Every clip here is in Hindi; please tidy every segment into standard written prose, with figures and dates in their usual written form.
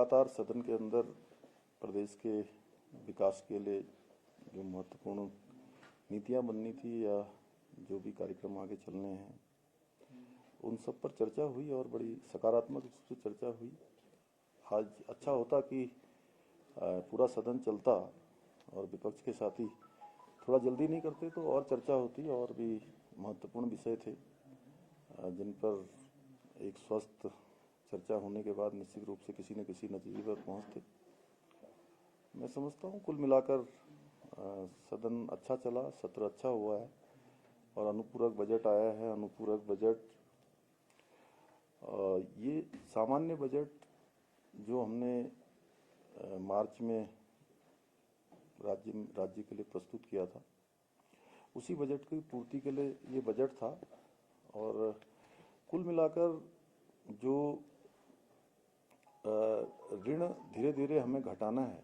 लगातार सदन के अंदर प्रदेश के विकास के लिए जो महत्वपूर्ण नीतियां बननी थी या जो भी कार्यक्रम आगे चलने हैं उन सब पर चर्चा हुई और बड़ी सकारात्मक रूप से चर्चा हुई। आज अच्छा होता कि पूरा सदन चलता और विपक्ष के साथी थोड़ा जल्दी नहीं करते तो और चर्चा होती और भी महत्वपूर्ण विषय थे जिन पर एक स्वस्थ चर्चा होने के बाद निश्चित रूप से किसी न किसी नतीजे पर पहुंचते। मैं समझता हूं कुल मिलाकर सदन अच्छा चला, सत्र अच्छा हुआ है और अनुपूरक बजट आया है। अनुपूरक बजट ये सामान्य बजट जो हमने मार्च में राज्य के लिए प्रस्तुत किया था उसी बजट की पूर्ति के लिए ये बजट था और कुल मिलाकर जो ऋण धीरे धीरे हमें घटाना है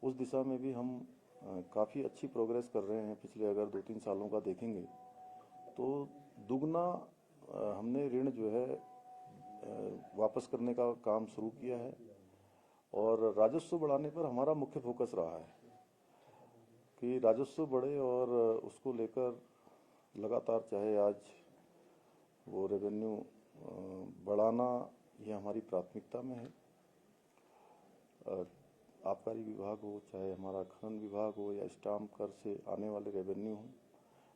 उस दिशा में भी हम काफ़ी अच्छी प्रोग्रेस कर रहे हैं। पिछले अगर 2-3 सालों का देखेंगे तो दुगना हमने ऋण जो है वापस करने का काम शुरू किया है और राजस्व बढ़ाने पर हमारा मुख्य फोकस रहा है कि राजस्व बढ़े और उसको लेकर लगातार चाहे आज वो रेवेन्यू बढ़ाना ये हमारी प्राथमिकता में है। आबकारी विभाग हो, चाहे हमारा खनन विभाग हो या स्टाम्प कर से आने वाले रेवेन्यू हो,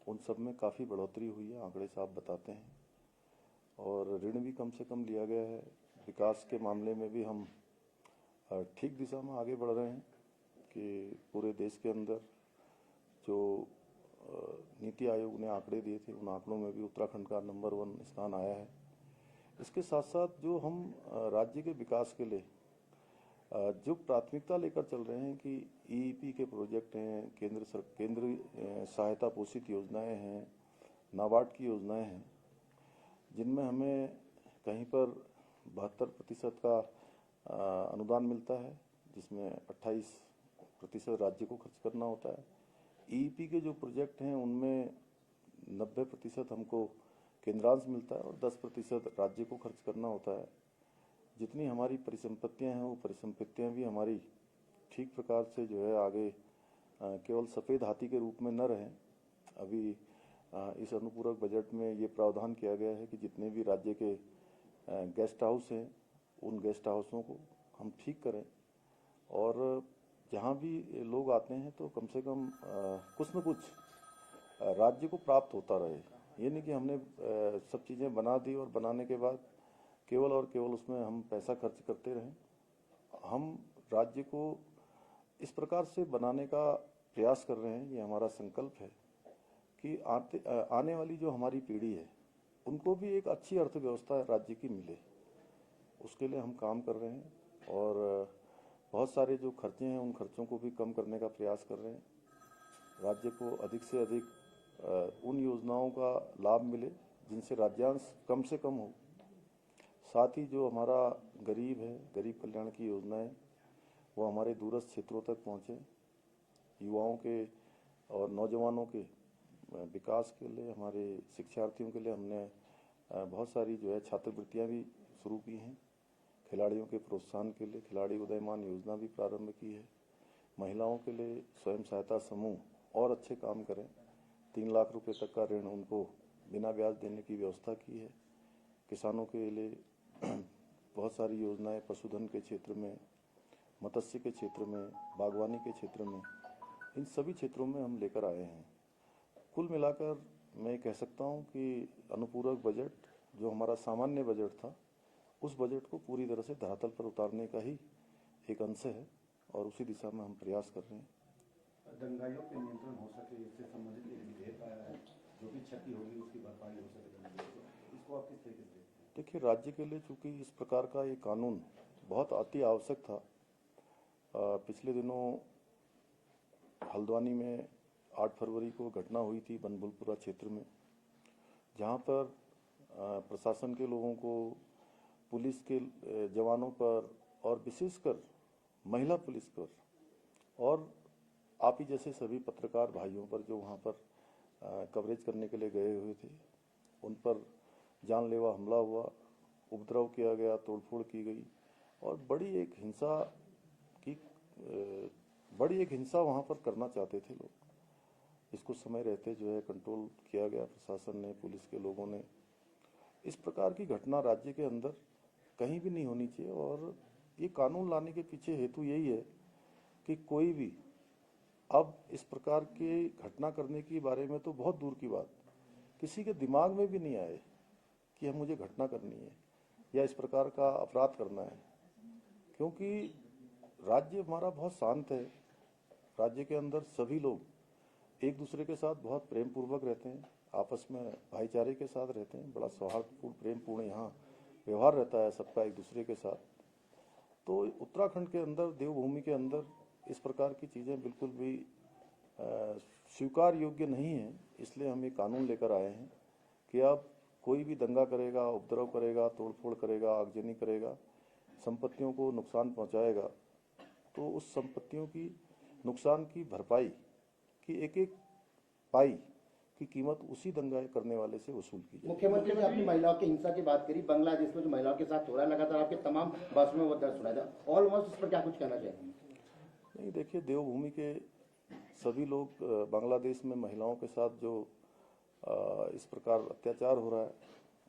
उन सब में काफ़ी बढ़ोतरी हुई है, आंकड़े साफ बताते हैं और ऋण भी कम से कम लिया गया है। विकास के मामले में भी हम ठीक दिशा में आगे बढ़ रहे हैं कि पूरे देश के अंदर जो नीति आयोग ने आंकड़े दिए थे उन आंकड़ों में भी उत्तराखंड का नंबर 1 स्थान आया है। इसके साथ साथ जो हम राज्य के विकास के लिए जो प्राथमिकता लेकर चल रहे हैं कि ईईपी के प्रोजेक्ट हैं, केंद्र सहायता पोषित योजनाएं हैं, नाबार्ड की योजनाएं हैं जिनमें हमें कहीं पर 72% का अनुदान मिलता है जिसमें 28% राज्य को खर्च करना होता है। ईईपी के जो प्रोजेक्ट हैं उनमें 90% हमको केंद्रांश मिलता है और 10% राज्य को खर्च करना होता है। जितनी हमारी परिसंपत्तियां हैं वो परिसंपत्तियां भी हमारी ठीक प्रकार से जो है आगे केवल सफ़ेद हाथी के रूप में न रहें। अभी इस अनुपूरक बजट में ये प्रावधान किया गया है कि जितने भी राज्य के गेस्ट हाउस हैं उन गेस्ट हाउसों को हम ठीक करें और जहाँ भी लोग आते हैं तो कम से कम कुछ न कुछ राज्य को प्राप्त होता रहे। ये नहीं कि हमने सब चीज़ें बना दी और बनाने के बाद केवल और केवल उसमें हम पैसा खर्च करते रहें। हम राज्य को इस प्रकार से बनाने का प्रयास कर रहे हैं, ये हमारा संकल्प है कि आने वाली जो हमारी पीढ़ी है उनको भी एक अच्छी अर्थव्यवस्था राज्य की मिले, उसके लिए हम काम कर रहे हैं और बहुत सारे जो खर्चे हैं उन खर्चों को भी कम करने का प्रयास कर रहे हैं। राज्य को अधिक से अधिक उन योजनाओं का लाभ मिले जिनसे राज्यांश कम से कम हो। साथ ही जो हमारा गरीब है, गरीब कल्याण की योजनाएं वो हमारे दूरस्थ क्षेत्रों तक पहुँचे। युवाओं के और नौजवानों के विकास के लिए, हमारे शिक्षार्थियों के लिए हमने बहुत सारी जो है छात्रवृत्तियाँ भी शुरू की हैं। खिलाड़ियों के प्रोत्साहन के लिए खिलाड़ी उदयमान योजना भी प्रारंभ की है। महिलाओं के लिए स्वयं सहायता समूह और अच्छे काम करें, 3 लाख रुपए तक का ऋण उनको बिना ब्याज देने की व्यवस्था की है। किसानों के लिए बहुत सारी योजनाएं पशुधन के क्षेत्र में, मत्स्य के क्षेत्र में, बागवानी के क्षेत्र में, इन सभी क्षेत्रों में हम लेकर आए हैं। कुल मिलाकर मैं कह सकता हूं कि अनुपूरक बजट जो हमारा सामान्य बजट था उस बजट को पूरी तरह से धरातल पर उतारने का ही एक अंश है और उसी दिशा में हम प्रयास कर रहे हैं। दंगाइयों पे नियंत्रण हो सके, इससे संबंधित एक विधेयक आया है, जो भी क्षति होगी उसकी भरपाई हो सके, इसको आप किस तरीके से देखते हैं? देखिए, राज्य के लिए चूंकि इस प्रकार का ये कानून बहुत अति आवश्यक था। पिछले दिनों हल्द्वानी में 8 फरवरी को घटना हुई थी बनभूलपुरा क्षेत्र में, जहां पर प्रशासन के लोगों को, पुलिस के जवानों पर और विशेषकर महिला पुलिस पर और आप ही जैसे सभी पत्रकार भाइयों पर जो वहां पर कवरेज करने के लिए गए हुए थे, उन पर जानलेवा हमला हुआ, उपद्रव किया गया, तोड़फोड़ की गई और बड़ी एक हिंसा वहाँ पर करना चाहते थे लोग। इसको समय रहते जो है कंट्रोल किया गया, प्रशासन ने, पुलिस के लोगों ने। इस प्रकार की घटना राज्य के अंदर कहीं भी नहीं होनी चाहिए। और ये कानून लाने के पीछे हेतु यही है कि कोई भी अब इस प्रकार की घटना करने के बारे में तो बहुत दूर की बात, किसी के दिमाग में भी नहीं आए कि हम मुझे घटना करनी है या इस प्रकार का अपराध करना है। क्योंकि राज्य हमारा बहुत शांत है। राज्य के अंदर सभी लोग एक दूसरे के साथ बहुत प्रेम पूर्वक रहते हैं, आपस में भाईचारे के साथ रहते हैं। बड़ा सौहार्दपूर्ण, प्रेमपूर्ण यहाँ व्यवहार रहता है सबका एक दूसरे के साथ। तो उत्तराखंड के अंदर, देवभूमि के अंदर इस प्रकार की चीज़ें बिल्कुल भी स्वीकार योग्य नहीं है। इसलिए हम ये कानून लेकर आए हैं कि अब कोई भी दंगा करेगा, उपद्रव करेगा, तोड़फोड़ करेगा, आगजनी करेगा, संपत्तियों को नुकसान पहुंचाएगा, तो उस संपत्तियों की नुकसान की भरपाई की एक एक पाई की कीमत उसी दंगा करने वाले से वसूल की जाए। मुख्यमंत्री ने अपनी महिलाओं की हिंसा की बात करी। बांग्लादेश में जो महिलाओं के साथ हो रहा है, लगातार आपके तमाम भाषणों में वो दर्ज सुना था। ऑलमोस्ट इस पर क्या कुछ कहना चाहेंगे? नहीं, देखिए, देवभूमि के सभी लोग बांग्लादेश में महिलाओं के साथ जो इस प्रकार अत्याचार हो रहा है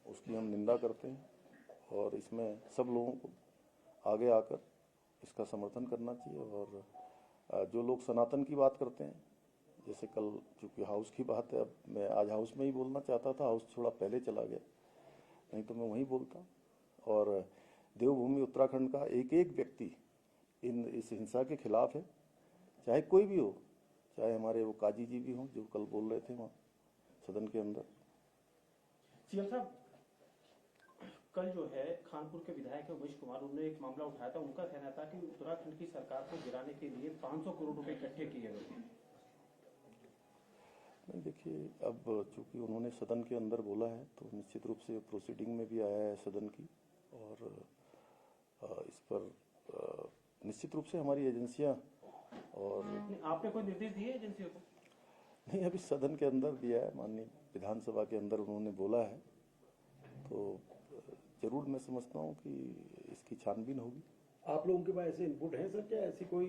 उसकी हम निंदा करते हैं और इसमें सब लोगों को आगे आकर इसका समर्थन करना चाहिए। और जो लोग सनातन की बात करते हैं, जैसे कल चूँकि हाउस की बात है, अब मैं आज हाउस में ही बोलना चाहता था, हाउस थोड़ा पहले चला गया, नहीं तो मैं वहीं बोलता। और देवभूमि उत्तराखंड का एक एक व्यक्ति इस हिंसा के खिलाफ है, चाहे कोई भी हो, चाहे हमारे वो काजी जी भी हों जो कल बोल रहे थे वहाँ सदन के अंदर। सीएम साहब, कल जो है खानपुर के विधायक है उमेश कुमार, उन्होंने एक मामला उठाया था। उनका कहना था कि उत्तराखंड की सरकार को गिराने के लिए 500 करोड़ रुपए इकट्ठे किए गए थे। नहीं, देखिए, अब चूंकि उन्होंने सदन के अंदर बोला है तो निश्चित रूप से प्रोसीडिंग में भी आया है सदन की, और इस पर निश्चित रूप से हमारी एजेंसियां और आपने कोई निर्देश दिए एजेंसियों को? नहीं, अभी सदन के अंदर दिया है, माननीय विधानसभा के अंदर उन्होंने बोला है, तो जरूर मैं समझता हूँ कि इसकी छानबीन होगी। आप लोगों के पास ऐसे इनपुट हैं सर, क्या ऐसी कोई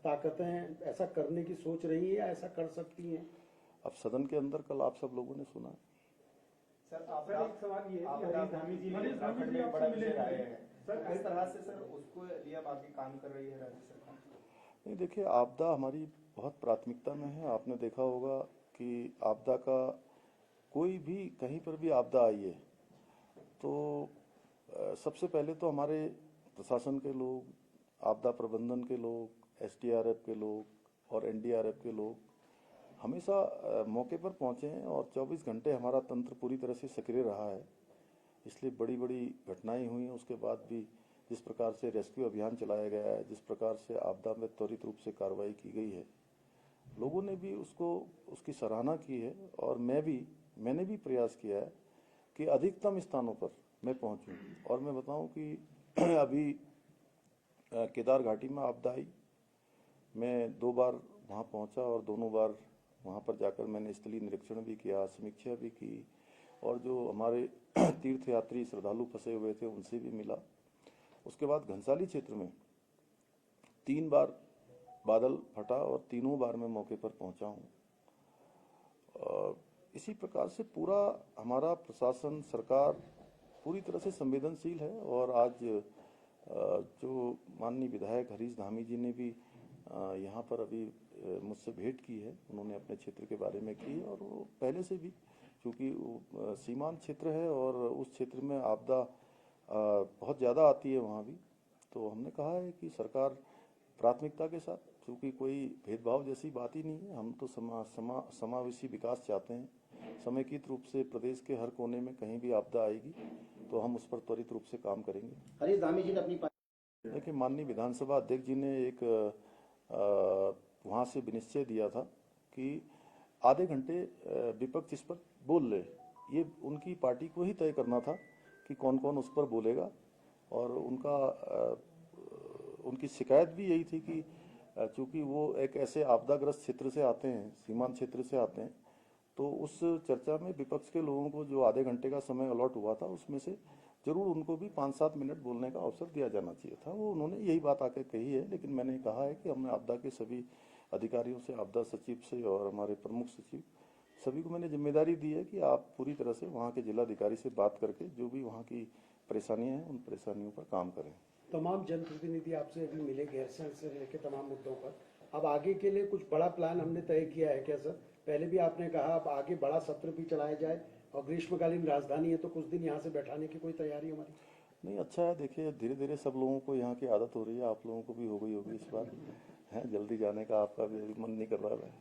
ताकतें ऐसा करने की सोच रही है या ऐसा कर सकती हैं? अब सदन के अंदर कल आप सब लोगों ने सुना। सर, एक सवाल ये है कि हरीश धामी जी ने उत्तराखंड में बड़ा विषय आए हैं सर, किस तरह से सर उसको लिए बाकी काम कर रही है राज्य सरकार? नहीं, देखिए, आपदा हमारी बहुत प्राथमिकता में है। आपने देखा होगा कि आपदा का कोई भी कहीं पर भी आपदा आई है तो सबसे पहले तो हमारे प्रशासन के लोग, आपदा प्रबंधन के लोग, एसडीआरएफ के लोग और एनडीआरएफ के लोग हमेशा मौके पर पहुंचे हैं और 24 घंटे हमारा तंत्र पूरी तरह से सक्रिय रहा है। इसलिए बड़ी बड़ी घटनाएं हुई हैं, उसके बाद भी जिस प्रकार से रेस्क्यू अभियान चलाया गया है, जिस प्रकार से आपदा में त्वरित रूप से कार्रवाई की गई है, लोगों ने भी उसकी सराहना की है। और मैंने भी प्रयास किया है कि अधिकतम स्थानों पर मैं पहुंचूं। और मैं बताऊं कि अभी केदार घाटी में आपदा आई, मैं 2 बार वहां पहुंचा और दोनों बार वहां पर जाकर मैंने स्थलीय निरीक्षण भी किया, समीक्षा भी की, और जो हमारे तीर्थयात्री श्रद्धालु फंसे हुए थे उनसे भी मिला। उसके बाद घनसाली क्षेत्र में 3 बार बादल फटा और तीनों बार मैं मौके पर पहुंचा हूं। इसी प्रकार से पूरा हमारा प्रशासन, सरकार पूरी तरह से संवेदनशील है। और आज जो माननीय विधायक हरीश धामी जी ने भी यहाँ पर अभी मुझसे भेंट की है, उन्होंने अपने क्षेत्र के बारे में की, और वो पहले से भी, क्योंकि सीमांत क्षेत्र है और उस क्षेत्र में आपदा बहुत ज़्यादा आती है वहाँ भी, तो हमने कहा है कि सरकार प्राथमिकता के साथ, क्योंकि कोई भेदभाव जैसी बात ही नहीं है, हम तो समावेशी विकास चाहते हैं। समेकित रूप से प्रदेश के हर कोने में कहीं भी आपदा आएगी तो हम उस पर त्वरित रूप से काम करेंगे। हरीश धामी जी ने अपनी देखिए, माननीय विधानसभा अध्यक्ष जी ने एक वहाँ से विनिश्चय दिया था कि आधे घंटे विपक्ष इस पर बोल ले। ये उनकी पार्टी को ही तय करना था कि कौन कौन उस पर बोलेगा, और उनकी शिकायत भी यही थी कि चूंकि वो एक ऐसे आपदाग्रस्त क्षेत्र से आते हैं, सीमांत क्षेत्र से आते हैं, तो उस चर्चा में विपक्ष के लोगों को जो आधे घंटे का समय अलॉट हुआ था उसमें से जरूर उनको भी 5-7 मिनट बोलने का अवसर दिया जाना चाहिए था। वो उन्होंने यही बात आके कही है, लेकिन मैंने कहा है कि हमने आपदा के सभी अधिकारियों से, आपदा सचिव से और हमारे प्रमुख सचिव सभी को मैंने जिम्मेदारी दी है कि आप पूरी तरह से वहाँ के जिलाधिकारी से बात करके जो भी वहाँ की परेशानियाँ हैं उन परेशानियों पर काम करें। तमाम जनप्रतिनिधि आपसे अभी मिले गैरसैंण से लेकर तमाम मुद्दों पर। अब आगे के लिए कुछ बड़ा प्लान हमने तय किया है क्या सर? पहले भी आपने कहा अब आगे बड़ा सत्र भी चलाया जाए और ग्रीष्मकालीन राजधानी है तो कुछ दिन यहाँ से बैठाने की कोई तैयारी हमारी? नहीं, अच्छा है। देखिए, धीरे धीरे सब लोगों को यहाँ की आदत हो रही है, आप लोगों को भी हो गई होगी इस बार है, जल्दी जाने का आपका भी मन नहीं कर रहा है,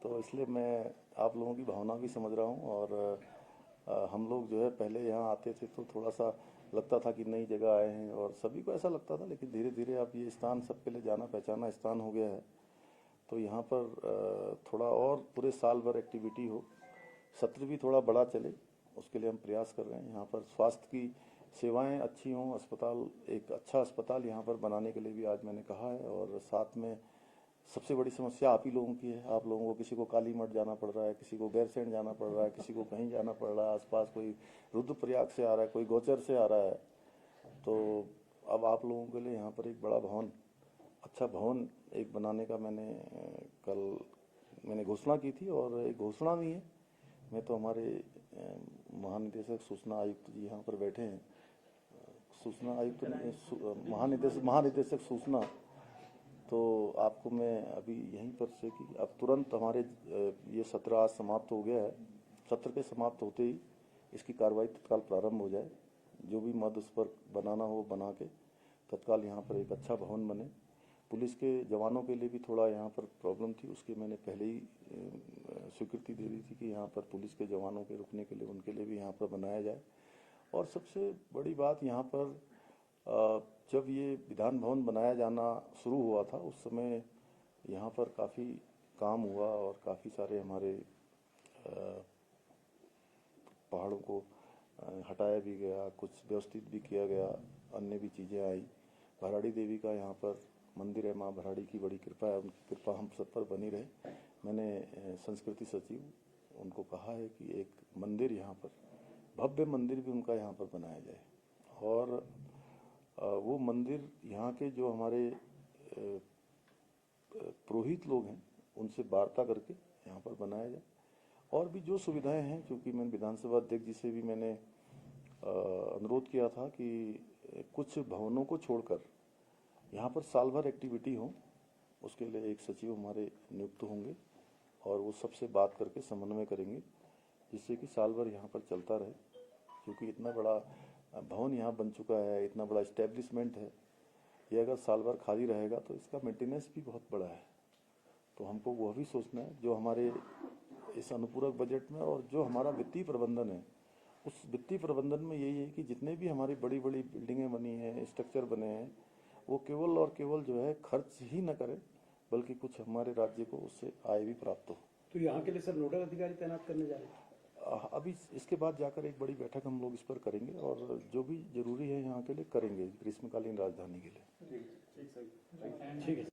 तो इसलिए मैं आप लोगों की भावना भी समझ रहा हूँ। और हम लोग जो है पहले यहाँ आते थे तो थोड़ा सा लगता था कि नई जगह आए हैं और सभी को ऐसा लगता था, लेकिन धीरे धीरे अब ये स्थान सबके लिए जाना पहचाना स्थान हो गया है। तो यहाँ पर थोड़ा और पूरे साल भर एक्टिविटी हो, सत्र भी थोड़ा बड़ा चले, उसके लिए हम प्रयास कर रहे हैं। यहाँ पर स्वास्थ्य की सेवाएं अच्छी हों, अस्पताल, एक अच्छा अस्पताल यहाँ पर बनाने के लिए भी आज मैंने कहा है। और साथ में सबसे बड़ी समस्या आप ही लोगों की है। आप लोगों को किसी को काली मठ जाना पड़ रहा है, किसी को गैरसैंण जाना पड़ रहा है, किसी को कहीं जाना पड़ रहा है, आसपास कोई रुद्रप्रयाग से आ रहा है, कोई गौचर से आ रहा है। तो अब आप लोगों के लिए यहाँ पर एक बड़ा भवन, अच्छा भवन एक बनाने का मैंने घोषणा की थी और एक घोषणा भी है। मैं तो हमारे महानिदेशक सूचना आयुक्त जी यहाँ पर बैठे हैं, सूचना आयुक्त महानिदेशक सूचना, तो आपको मैं अभी यहीं पर से कि अब तुरंत हमारे ये सत्र आज समाप्त हो गया है, सत्र के समाप्त होते ही इसकी कार्रवाई तत्काल प्रारंभ हो जाए। जो भी मद उस पर बनाना हो बना के तत्काल यहाँ पर एक अच्छा भवन बने। पुलिस के जवानों के लिए भी थोड़ा यहाँ पर प्रॉब्लम थी, उसकी मैंने पहले ही स्वीकृति दे दी थी कि यहाँ पर पुलिस के जवानों के रुकने के लिए उनके लिए भी यहाँ पर बनाया जाए। और सबसे बड़ी बात यहाँ पर जब ये विधान भवन बनाया जाना शुरू हुआ था उस समय यहाँ पर काफ़ी काम हुआ और काफ़ी सारे हमारे पहाड़ों को हटाया भी गया, कुछ व्यवस्थित भी किया गया, अन्य भी चीज़ें आई। भराड़ी देवी का यहाँ पर मंदिर है, माँ भराड़ी की बड़ी कृपा है, उनकी कृपा हम सब पर बनी रहे। मैंने संस्कृति सचिव उनको कहा है कि एक मंदिर यहाँ पर, भव्य मंदिर भी उनका यहाँ पर बनाया जाए। और वो मंदिर यहाँ के जो हमारे पुरोहित लोग हैं उनसे वार्ता करके यहाँ पर बनाया जाए। और भी जो सुविधाएं हैं, क्योंकि मैं विधानसभा अध्यक्ष जी से भी मैंने अनुरोध किया था कि कुछ भवनों को छोड़कर यहाँ पर साल भर एक्टिविटी हो, उसके लिए एक सचिव हमारे नियुक्त होंगे और वो सबसे बात करके समन्वय करेंगे जिससे कि साल भर यहाँ पर चलता रहे। क्योंकि इतना बड़ा भवन यहाँ बन चुका है, इतना बड़ा इस्टेब्लिशमेंट है, ये अगर साल भर खाली रहेगा तो इसका मेंटेनेंस भी बहुत बड़ा है। तो हमको वह भी सोचना है जो हमारे इस अनुपूरक बजट में, और जो हमारा वित्तीय प्रबंधन है उस वित्तीय प्रबंधन में यही है कि जितने भी हमारी बड़ी बड़ी बिल्डिंगें बनी हैं, स्ट्रक्चर बने हैं, वो केवल और केवल जो है खर्च ही न करें बल्कि कुछ हमारे राज्य को उससे आय भी प्राप्त हो। तो यहाँ के लिए सर नोडल अधिकारी तैनात करने जा रहे हैं? अभी इसके बाद जाकर एक बड़ी बैठक हम लोग इस पर करेंगे और जो भी जरूरी है यहाँ के लिए करेंगे ग्रीष्मकालीन राजधानी के लिए। ठीक है।